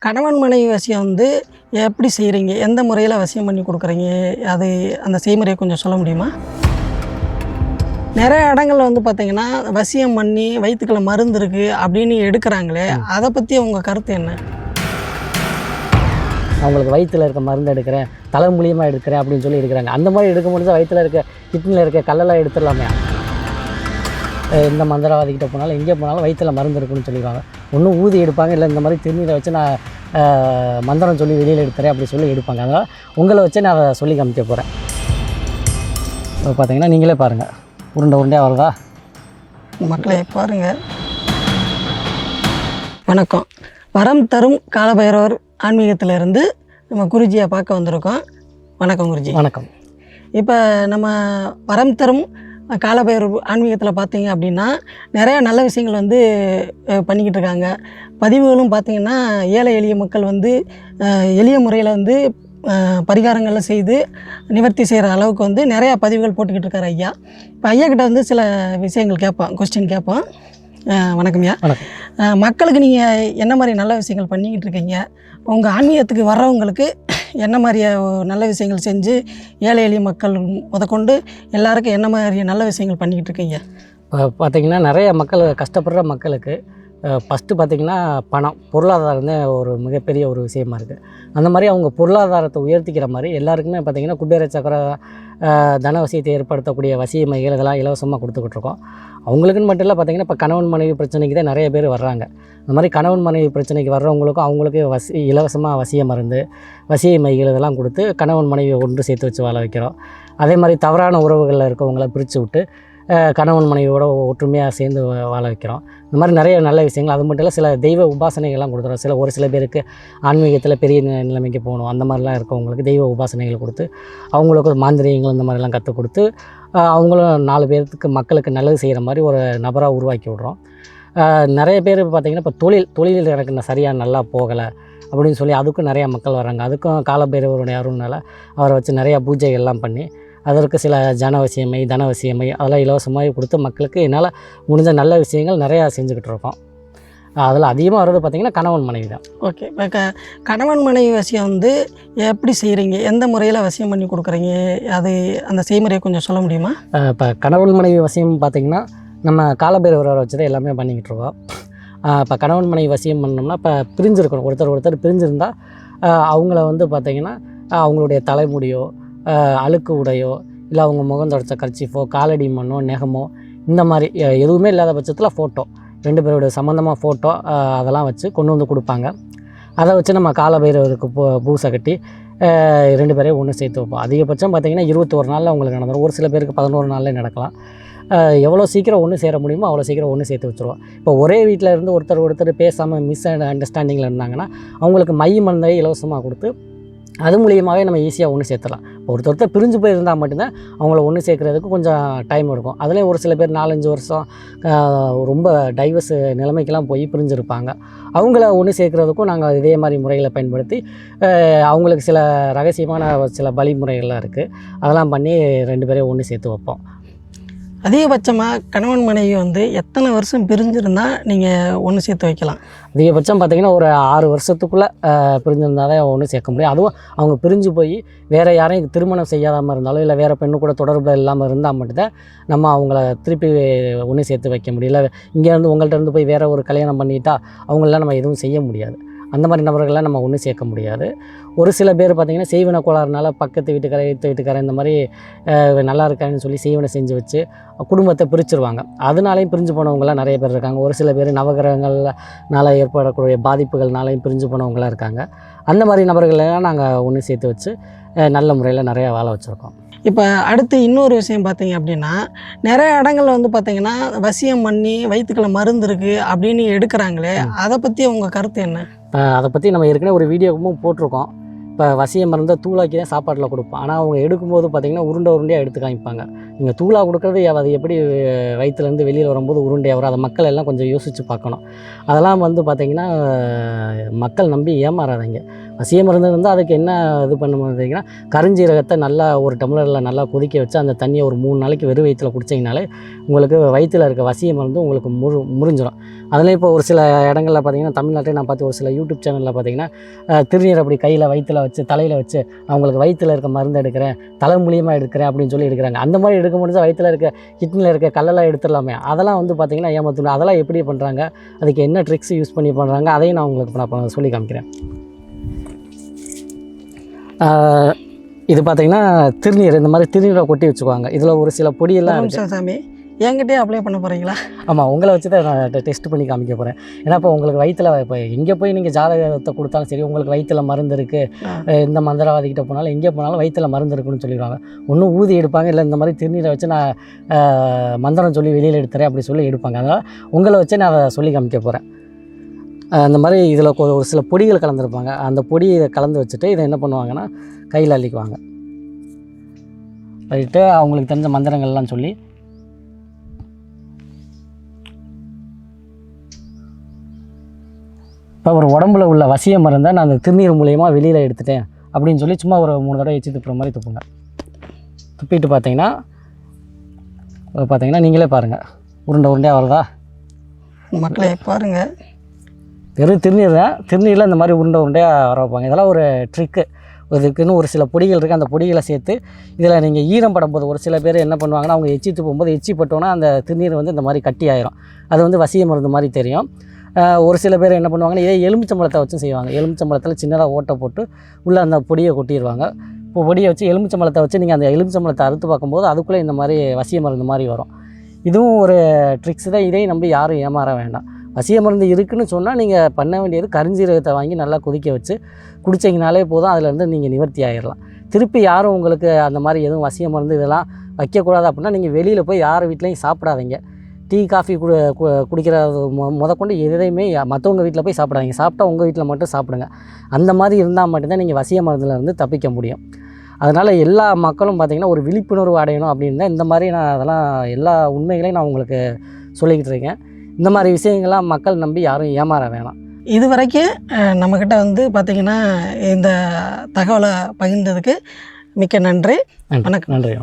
கணவன் மனைவி வசியம் வந்து எப்படி செய்கிறீங்க? எந்த முறையில் வசியம் பண்ணி கொடுக்குறீங்க? அது அந்த செய்முறையை கொஞ்சம் சொல்ல முடியுமா? நிறைய இடங்கள்ல வந்து பார்த்தீங்கன்னா, வசியம் பண்ணி வயித்துக்குள்ள மருந்து இருக்குது அப்படின்னு எடுக்கிறாங்களே, அதை பற்றி உங்கள் கருத்து என்ன? அவங்களுக்கு வயிற்றில் இருக்க மருந்து எடுக்கிறேன், தலை மூலியமாக எடுக்கிறேன் அப்படின்னு சொல்லி எடுக்கிறாங்க. அந்த மாதிரி எடுக்க முடிஞ்சா வயிற்றில் இருக்க கிட்னியில் இருக்க கல்லெல்லாம் எடுத்துடலாமே. எந்த மந்திரவாதிக்கிட்ட போனாலும் எங்கே போனாலும் வயிற்றில் மருந்து இருக்குன்னு சொல்லிடுவாங்க. ஒன்றும் ஊதி எடுப்பாங்க, இல்லை இந்த மாதிரி திருநீரை வச்சு நான் மந்திரம் சொல்லி வெளியில் எடுத்துறேன் அப்படி சொல்லி எடுப்பாங்க. அதனால் உங்களை வச்சு நான் அதை சொல்லி காமிக்க போகிறேன். இப்போ பார்த்தீங்கன்னா நீங்களே பாருங்கள், உருண்டையாக வருதா? மக்களை பாருங்கள். வணக்கம். வரம் தரும் காலபைரவர் ஆன்மீகத்திலிருந்து நம்ம குருஜியை பார்க்க வந்திருக்கோம். வணக்கம் குருஜி. வணக்கம். இப்போ நம்ம வரம் தரும் காலபைரவர் ஆன்மீகத்தில் பார்த்தீங்க அப்படின்னா நிறையா நல்ல விஷயங்கள் வந்து பண்ணிக்கிட்டு இருக்காங்க. பதிவுகளும் பார்த்திங்கன்னா ஏழை எளிய மக்கள் வந்து எளிய முறையில் வந்து பரிகாரங்களை செய்து நிவர்த்தி செய்கிற அளவுக்கு வந்து நிறையா பதிவுகள் போட்டுக்கிட்டு இருக்கார் ஐயா. இப்போ ஐயா கிட்ட வந்து சில விஷயங்கள் கொஸ்டின் கேட்போம். வணக்கம் ஐயா. மக்களுக்கு நீங்கள் என்ன மாதிரி நல்ல விஷயங்கள் பண்ணிக்கிட்டு இருக்கீங்க? உங்கள் ஆன்மீகத்துக்கு வர்றவங்களுக்கு என்ன மாதிரி நல்ல விஷயங்கள் செஞ்சு ஏழை எளிய மக்கள் முதற்கொண்டு எல்லாருக்கும் என்ன மாதிரி நல்ல விஷயங்கள் பண்ணிக்கிட்டு இருக்கீங்க? இப்போ பார்த்திங்கன்னா நிறைய மக்கள் கஷ்டப்படுற மக்களுக்கு ஃபஸ்ட்டு பார்த்திங்கன்னா பொருளாதாரம் தான் ஒரு மிகப்பெரிய ஒரு விஷயமா இருக்குது. அந்த மாதிரி அவங்க பொருளாதாரத்தை உயர்த்திக்கிற மாதிரி எல்லாருக்குமே பார்த்திங்கன்னா குபேர சக்கர தன வசியத்தை ஏற்படுத்தக்கூடிய வசிய மைகள் இதெல்லாம் இலவசமாக கொடுத்துக்கிட்ருக்கோம். அவங்களுக்குன்னு மட்டும் இல்லை, பார்த்திங்கன்னா இப்போ கணவன் மனைவி பிரச்சனைக்கு தான் நிறைய பேர் வர்றாங்க. அந்த மாதிரி கணவன் மனைவி பிரச்சனைக்கு வர்றவங்களுக்கும் அவங்களுக்கு இலவசமாக வசிய மருந்து, வசிய மைகள் இதெல்லாம் கொடுத்து கணவன் மனைவியை ஒன்று சேர்த்து வச்சு வாழ வைக்கிறோம். அதே மாதிரி தவறான உறவுகளில் இருக்கவங்கள பிரித்து விட்டு கணவன் மனைவியோட ஒற்றுமையாக சேர்ந்து வாழ வைக்கிறோம். இந்த மாதிரி நிறைய நல்ல விஷயங்கள். அது மட்டும் இல்லை, சில தெய்வ உபாசனைகள்லாம் கொடுத்துறோம். ஒரு சில பேருக்கு ஆன்மீகத்தில் பெரிய நிலைமைக்கு போகணும், அந்த மாதிரிலாம் இருக்கவங்களுக்கு தெய்வ உபாசனைகள் கொடுத்து அவங்களுக்கு மாந்திரிகங்கள் இந்த மாதிரிலாம் கற்றுக் கொடுத்து அவங்களும் 4 பேருக்கு மக்களுக்கு நல்லது செய்கிற மாதிரி ஒரு நபராக உருவாக்கி விட்றோம். நிறைய பேர் பார்த்திங்கன்னா இப்போ தொழில் எனக்கு நான் சரியாக நல்லா போகலை அப்படின்னு சொல்லி அதுக்கும் நிறையா மக்கள் வராங்க. அதுக்கும் காலபைரவருடைய அருள்னால அவரை வச்சு நிறையா பூஜைகள்லாம் பண்ணி அதற்கு சில ஜனவசியமை தனவசியமை அதெல்லாம் இலவசமாக கொடுத்து மக்களுக்கு என்னால் முடிஞ்ச நல்ல விஷயங்கள் நிறையா செஞ்சுக்கிட்டு இருக்கோம். அதில் அதிகமாக வர்றது பார்த்திங்கன்னா கணவன் மனைவி தான். ஓகே. இப்போ கணவன் மனைவி வசியம் வந்து எப்படி செய்கிறீங்க? எந்த முறையில் வசியம் பண்ணி கொடுக்குறீங்க? அது அந்த செய்முறையை கொஞ்சம் சொல்ல முடியுமா? இப்போ கணவன் மனைவி வசியம் பார்த்திங்கன்னா நம்ம காலபைரவரை வச்சு தான் எல்லாமே பண்ணிக்கிட்டு இருக்கோம். இப்போ கணவன் மனைவி வசியம் பண்ணோம்னா இப்போ பிரிஞ்சிருக்கணும், ஒருத்தர் பிரிஞ்சிருந்தால் அவங்கள வந்து பார்த்திங்கன்னா அவங்களுடைய தலைமுடியோ அழுக்கு உடையோ இல்லை அவங்க முகம் தொடச்ச கர்ச்சீஃபோ காலடி மண்ணோ நெகமோ இந்த மாதிரி எதுவுமே இல்லாத பட்சத்தில் ஃபோட்டோ 2 பேரோட சம்மந்தமாக ஃபோட்டோ அதெல்லாம் வச்சு கொண்டு வந்து கொடுப்பாங்க. அதை வச்சு நம்ம காலபைரவருக்கு பூசை கட்டி 2 பேரையும் ஒன்று சேர்த்து வைப்போம். அதிகபட்சம் பார்த்திங்கன்னா 21 நாளில் அவங்களுக்கு நடந்துடும். ஒரு சில பேருக்கு 11 நாளில் நடக்கலாம். எவ்வளோ சீக்கிரம் ஒன்று சேர முடியுமோ அவ்வளோ சீக்கிரம் ஒன்று சேர்த்து வச்சுருவோம். இப்போ ஒரே வீட்டில் இருந்து ஒருத்தர் பேசாமல் மிஸ் அண்டர்ஸ்டாண்டிங்கில் இருந்தாங்கன்னா அவங்களுக்கு மை மருந்தை இலவசமாக கொடுத்து அது மூலியமாகவே நம்ம ஈஸியாக ஒன்று சேர்த்துலாம். ஒருத்தர் பிரிஞ்சு போயிருந்தால் மட்டும்தான் அவங்கள ஒன்று சேர்க்குறதுக்கு கொஞ்சம் டைம் எடுக்கும். அதுலேயும் ஒரு சில பேர் 4-5 வருஷம் ரொம்ப டைவர்ஸ் நிலைமைக்கெல்லாம் போய் பிரிஞ்சிருப்பாங்க. அவங்கள ஒன்று சேர்க்குறதுக்கும் நாங்கள் இதே மாதிரி முறைகளை பயன்படுத்தி அவங்களுக்கு சில ரகசியமான சில வழிமுறைகள்லாம் இருக்குது. அதெல்லாம் பண்ணி 2 பேரையும் ஒன்று சேர்த்து வைப்போம். அதிகபட்சமாக கணவன் மனைவி வந்து எத்தனை வருஷம் பிரிஞ்சிருந்தால் நீங்கள் ஒன்று சேர்த்து வைக்கலாம்? அதிகபட்சம் பார்த்திங்கன்னா ஒரு 6 வருஷத்துக்குள்ளே பிரிஞ்சிருந்தால் தான் ஒன்று சேர்க்க முடியும். அதுவும் அவங்க பிரிஞ்சு போய் வேறு யாரையும் திருமணம் செய்யாமல் இருந்தாலும் இல்லை வேறு பெண்ணு கூட தொடர்பு இல்லாமல் இருந்தால் மட்டும்தான் நம்ம அவங்கள திருப்பி ஒன்று சேர்த்து வைக்க முடியல. இங்கேருந்து உங்கள்கிட்ட இருந்து போய் வேறு ஒரு கல்யாணம் பண்ணிட்டா அவங்களெலாம் நம்ம எதுவும் செய்ய முடியாது. அந்த மாதிரி நபர்கள்லாம் நம்ம ஒன்று சேர்க்க முடியாது. ஒரு சில பேர் பார்த்திங்கன்னா செய்வன கோளாறுனால பக்கத்து வீட்டுக்காரன் இந்த மாதிரி நல்லா இருக்கான்னு சொல்லி செய்வனை செஞ்சு வச்சு குடும்பத்தை பிரிச்சுருவாங்க. அதனாலையும் பிரிஞ்சு போனவங்களாம் நிறைய பேர் இருக்காங்க. ஒரு சில பேர் நவகிரகங்கள்னால ஏற்படக்கூடிய பாதிப்புகள்னாலையும் பிரிஞ்சு போனவங்களாம் இருக்காங்க. அந்த மாதிரி நபர்களெல்லாம் நாங்கள் ஒன்று சேர்த்து வச்சு நல்ல முறையில் நிறையா வாழ வச்சுருக்கோம். இப்போ அடுத்து இன்னொரு விஷயம் பார்த்தீங்க அப்படின்னா நிறைய இடங்கள்ல வந்து பார்த்தீங்கன்னா வசியம் பண்ணி வயிற்றுக்குள்ள மருந்து இருக்குது அப்படின்னு எடுக்கிறாங்களே, அதை பற்றி உங்கள் கருத்து என்ன? அதை பற்றி நம்ம ஏற்கனவே ஒரு வீடியோவும் போட்டிருக்கோம். இப்போ வசிய மருந்தை தூளாக்கி தான் சாப்பாட்டில் கொடுப்போம். ஆனால் அவங்க எடுக்கும்போது பார்த்திங்கன்னா உருண்டையாக எடுத்து காமிப்பாங்க. நீங்கள் தூளாக கொடுக்குறது அது எப்படி வயிற்றுலேருந்து வெளியில் வரும்போது உருண்டையாக வரும், அதை மக்கள் எல்லாம் கொஞ்சம் யோசித்து பார்க்கணும். அதெல்லாம் வந்து பார்த்திங்கன்னா மக்கள் நம்பி ஏமாறாதீங்க. வசிய மருந்து இருந்தால் அதுக்கு என்ன இது பண்ண பார்த்தீங்கன்னா கருஞ்சீரகத்தை நல்லா ஒரு டம்ளரில் நல்லா கொதிக்க வச்சு அந்த தண்ணியை ஒரு 3 நாளைக்கு வெறும் வயிற்றில் குடிச்சிங்கனாலே உங்களுக்கு வயிற்றில் இருக்க வசிய மருந்து உங்களுக்கு முறிஞ்சிடும். அதில் இப்போ ஒரு சில இடங்களில் பார்த்தீங்கன்னா தமிழ்நாட்டில் நான் பார்த்து ஒரு சில யூடியூப் சேனலில் பார்த்தீங்கன்னா திருநீர் அப்படி கையில் வயிற்றில் வச்சு தலையில் வச்சு அவங்களுக்கு வயிற்றில் இருக்க மருந்து எடுக்கிறேன், தலை மூலியமாக எடுக்கிறேன் அப்படின்னு சொல்லி எடுக்கிறாங்க. அந்த மாதிரி எடுக்க முடிஞ்சா வயிற்றில் இருக்க கிட்னியில் இருக்க கல்லெல்லாம் எடுத்துடலாமே. அதெல்லாம் வந்து பார்த்திங்கன்னா ஏமாத்தணும். அதெல்லாம் எப்படி பண்ணுறாங்க, அதுக்கு என்ன ட்ரிக்ஸ் யூஸ் பண்ணி பண்ணுறாங்க, அதையும் நான் உங்களுக்கு நான் சொல்லி காமிக்கிறேன். இது பார்த்திங்கன்னா திருநீர், இந்த மாதிரி திருநீரை கொட்டி வச்சுக்குவாங்க. இதில் ஒரு சில பொடியெல்லாம் இருக்குது. சாமி என்கிட்டே அப்ளை பண்ண போகிறீங்களா? ஆமாம், உங்களை வச்சு தான் நான் டெஸ்ட் பண்ணி காமிக்க போகிறேன். ஏன்னா இப்போ உங்களுக்கு வயிற்றில் இப்போ எங்கே போய் நீங்கள் ஜாதகத்தை கொடுத்தாலும் சரி, உங்களுக்கு வயிற்றில் மருந்து இருக்குது, இந்த மந்திரவாதிக்கிட்ட போனாலும் எங்கே போனாலும் வயிற்றில் மருந்து இருக்குன்னு சொல்லிடுவாங்க. ஒன்றும் ஊதி எடுப்பாங்க, இல்லை இந்த மாதிரி திருநீரை வச்சு நான் மந்திரம் சொல்லி வெளியில் எடுத்துறேன் அப்படி சொல்லி எடுப்பாங்க. அதனால் உங்களை வச்சு நான் அதை சொல்லி காமிக்க போகிறேன். அந்த மாதிரி இதில் ஒரு சில பொடிகள் கலந்துருப்பாங்க. அந்த பொடியை கலந்து வச்சுட்டு இதை என்ன பண்ணுவாங்கன்னா கையில் அள்ளிக்குவாங்க. போயிட்டு அவங்களுக்கு தெரிஞ்ச மந்திரங்கள்லாம் சொல்லி இப்போ ஒரு உடம்புல உள்ள வசிய மருந்தை நான் அந்த திருநீர் மூலயமா வெளியில் எடுத்துட்டேன் அப்படின்னு சொல்லி சும்மா ஒரு 3 தடவை எச்சி துப்புற மாதிரி துப்புங்க. துப்பிட்டு பார்த்தீங்கன்னா நீங்களே பாருங்கள், உருண்டையாக வருதா? மக்களே பாருங்கள், வெறும் திருநீர் தான். திருநீரில் இந்த மாதிரி உருண்டையாக வர வைப்பாங்க. இதெல்லாம் ஒரு ட்ரிக்கு. இதுக்குன்னு ஒரு சில பொடிகள் இருக்குது. அந்த பொடிகளை சேர்த்து இதில் நீங்கள் ஈரம் படும்போது ஒரு சில பேர் என்ன பண்ணுவாங்கன்னா அவங்க எச்சி துப்பும்போது எச்சி பட்டோன்னா அந்த திருநீர் வந்து இந்த மாதிரி கட்டி ஆயிரும். அது வந்து வசிய மருந்து மாதிரி தெரியும். ஒரு சில பேர் என்ன பண்ணுவாங்கன்னா இதே எலுமிச்சம்பழத்தை வச்சும் செய்வாங்க. எலுமிச்சம்பழத்தில் சின்னதாக ஓட்டை போட்டு உள்ளே அந்த பொடியை கொட்டிடுவாங்க. இப்போ பொடியை வச்சு எலுமிச்சம்பழத்தை வச்சு நீங்கள் அந்த எலுமிச்சம்பழத்தை அறுத்து பார்க்கும்போது அதுக்குள்ளே இந்த மாதிரி வசிய மருந்து மாதிரி வரும். இதுவும் ஒரு ட்ரிக்ஸ் தான். இதையும் நம்பி யாரும் ஏமாற வேண்டாம். வசிய மருந்து இருக்குதுன்னு சொன்னால் நீங்கள் பண்ண வேண்டியது கருஞ்சீரகத்தை வாங்கி நல்லா கொதிக்க வச்சு குடிச்சிங்கனாலே போதும். அதிலேருந்து நீங்கள் நிவர்த்தி ஆகிடலாம். திருப்பி யாரும் உங்களுக்கு அந்த மாதிரி எதுவும் வசிய மருந்து இதெல்லாம் வைக்கக்கூடாது அப்படின்னா நீங்கள் வெளியில் போய் யார் வீட்லேயும் சாப்பிடாதீங்க. டீ காஃபி குடிக்கிறது முதற்கொண்டு எதையுமே மற்றவங்க வீட்டில் போய் சாப்பிடாதீங்க. சாப்பிட்டா உங்கள் வீட்டில் மட்டும் சாப்பிடுங்க. அந்த மாதிரி இருந்தால் மட்டும்தான் நீங்கள் வசிய மருந்துலேருந்து தப்பிக்க முடியும். அதனால் எல்லா மக்களும் பார்த்திங்கன்னா ஒரு விழிப்புணர்வு அடையணும் அப்படின்னு தான் இந்த மாதிரி நான் அதெல்லாம் எல்லா உண்மைகளையும் நான் உங்களுக்கு சொல்லிக்கிட்டு இருக்கேன். இந்த மாதிரி விஷயங்கள்லாம் மக்கள் நம்பி யாரும் ஏமாற வேணாம். இது வரைக்கும் நம்மக்கிட்ட வந்து பார்த்திங்கன்னா இந்த தகவலை பகிர்ந்ததுக்கு மிக்க நன்றி. வணக்கம். நன்றி.